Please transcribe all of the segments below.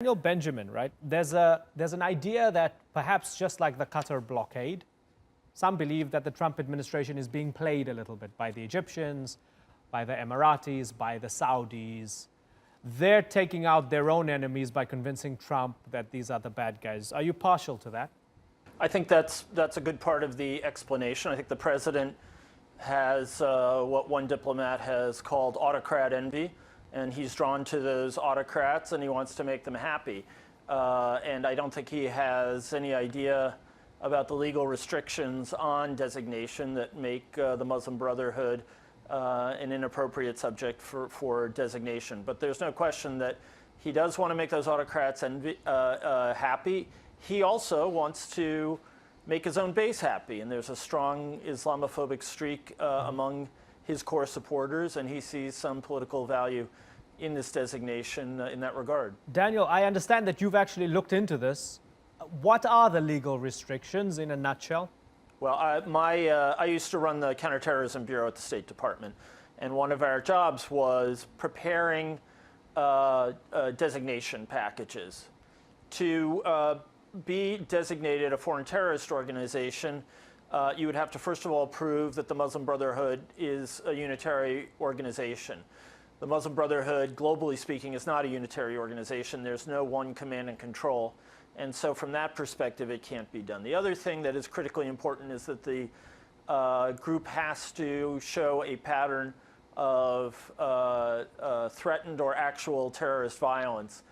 Daniel Benjamin, right? There's an idea that perhaps just like the Qatar blockade, some believe that the Trump administration is being played a little bit by the Egyptians, by the Emiratis, by the Saudis. They're taking out their own enemies by convincing Trump that these are the bad guys. Are you partial to that? I think that's a good part of the explanation. I think the president has what one diplomat has called autocrat envy, and he's drawn to those autocrats and he wants to make them happy. And I don't think he has any idea about the legal restrictions on designation that make the Muslim Brotherhood an inappropriate subject for designation. But there's no question that he does want to make those autocrats happy. He also wants to make his own base happy, and there's a strong Islamophobic streak among his core supporters, and he sees some political value in this designation in that regard. Daniel, I understand that you've actually looked into this. What are the legal restrictions in a nutshell? Well, I used to run the Counterterrorism Bureau at the State Department, and one of our jobs was preparing designation packages. To be designated a foreign terrorist organization, you would have to first of all prove that the Muslim Brotherhood is a unitary organization. The Muslim Brotherhood, globally speaking, is not a unitary organization. There's no one command and control. And so from that perspective, it can't be done. The other thing that is critically important is that the group has to show a pattern of threatened or actual terrorist violence.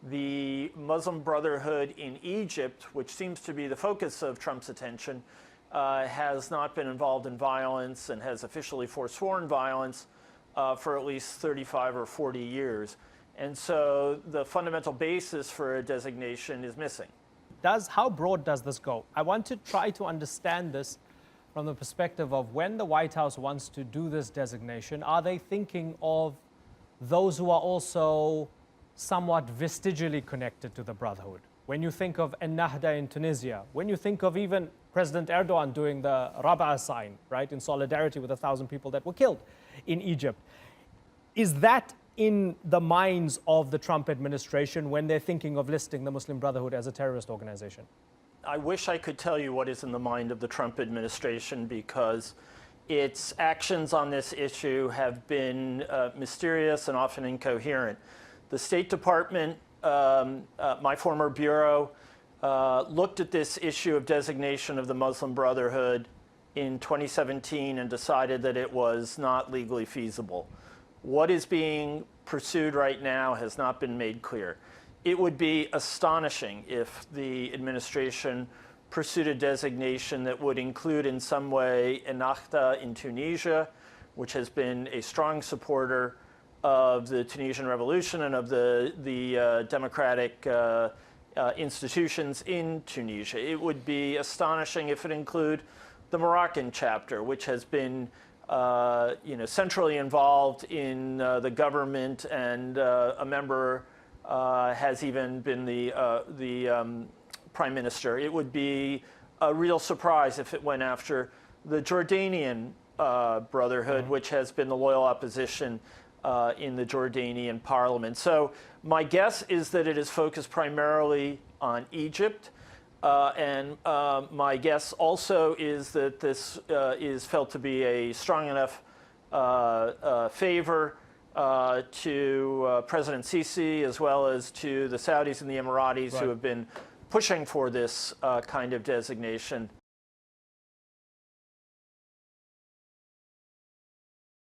The Muslim Brotherhood in Egypt, which seems to be the focus of Trump's attention, has not been involved in violence and has officially forsworn violence for at least 35 or 40 years. And so the fundamental basis for a designation is missing. How broad does this go? I want to try to understand this from the perspective of when the White House wants to do this designation, are they thinking of those who are also somewhat vestigially connected to the Brotherhood? When you think of Ennahda in Tunisia, when you think of even President Erdogan doing the Rab'a sign, right, in solidarity with 1,000 people that were killed in Egypt, is that in the minds of the Trump administration when they're thinking of listing the Muslim Brotherhood as a terrorist organization? I wish I could tell you what is in the mind of the Trump administration, because its actions on this issue have been mysterious and often incoherent. The State Department, my former bureau, looked at this issue of designation of the Muslim Brotherhood in 2017 and decided that it was not legally feasible. What is being pursued right now has not been made clear. It would be astonishing if the administration pursued a designation that would include in some way Ennahda in Tunisia, which has been a strong supporter of the Tunisian revolution and of the democratic institutions in Tunisia. It would be astonishing if it included the Moroccan chapter, which has been centrally involved in the government, and a member has even been the prime minister. It would be a real surprise if it went after the Jordanian Brotherhood, which has been the loyal opposition in the Jordanian parliament. So my guess is that it is focused primarily on Egypt. And my guess also is that this is felt to be a strong enough favor to President Sisi, as well as to the Saudis and the Emiratis, who have been pushing for this kind of designation